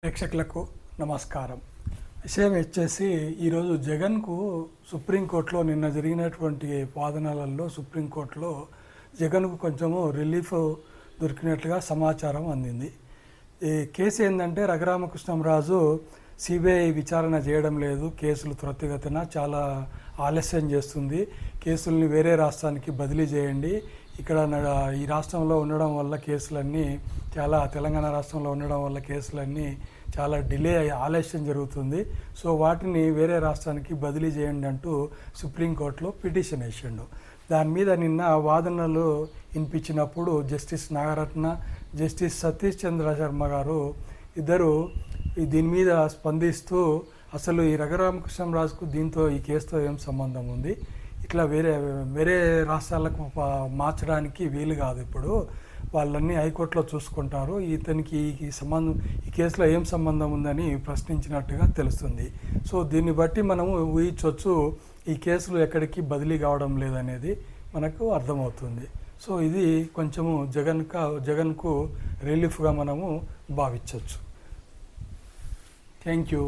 ప్రేక్షకులకు నమస్కారం. విషయం వచ్చేసి ఈరోజు జగన్కు సుప్రీంకోర్టులో నిన్న జరిగినటువంటి వాదనలలో సుప్రీంకోర్టులో జగన్కు కొంచెము రిలీఫ్ దొరికినట్లుగా సమాచారం అందింది. ఈ కేసు ఏంటంటే రఘురామకృష్ణంరాజు సిబిఐ విచారణ చేయడం లేదు, కేసులు త్వరితగతిన చాలా ఆలస్యం చేస్తుంది, కేసుల్ని వేరే రాష్ట్రానికి బదిలీ చేయండి, ఇక్కడ ఈ రాష్ట్రంలో ఉండడం వల్ల కేసులన్నీ తెలంగాణ రాష్ట్రంలో ఉండడం వల్ల కేసులన్నీ చాలా డిలే ఆలస్యం జరుగుతుంది, సో వాటిని వేరే రాష్ట్రానికి బదిలీ చేయండి అంటూ సుప్రీంకోర్టులో పిటిషన్ వేసిండు. దాని మీద నిన్న వాదనలు వినిపించినప్పుడు జస్టిస్ నాగరత్న, జస్టిస్ సతీష్ చంద్ర శర్మ గారు ఇద్దరు దీని మీద స్పందిస్తూ అసలు ఈ రఘురామకృష్ణంరాజుకు దీంతో ఈ కేసుతో ఏం సంబంధం ఉంది, ఇట్లా వేరే రాష్ట్రాలకు మార్చడానికి వీలు కాదు, ఇప్పుడు వాళ్ళన్నీ హైకోర్టులో చూసుకుంటారు, ఇతనికి ఈ కేసులో ఏం సంబంధం ఉందని ప్రశ్నించినట్టుగా తెలుస్తుంది. సో దీన్ని బట్టి మనము ఊహించవచ్చు ఈ కేసులు ఎక్కడికి బదిలీ కావడం లేదనేది మనకు అర్థమవుతుంది. సో ఇది కొంచెము జగన్కు రిలీఫ్గా మనము భావించవచ్చు. Thank you.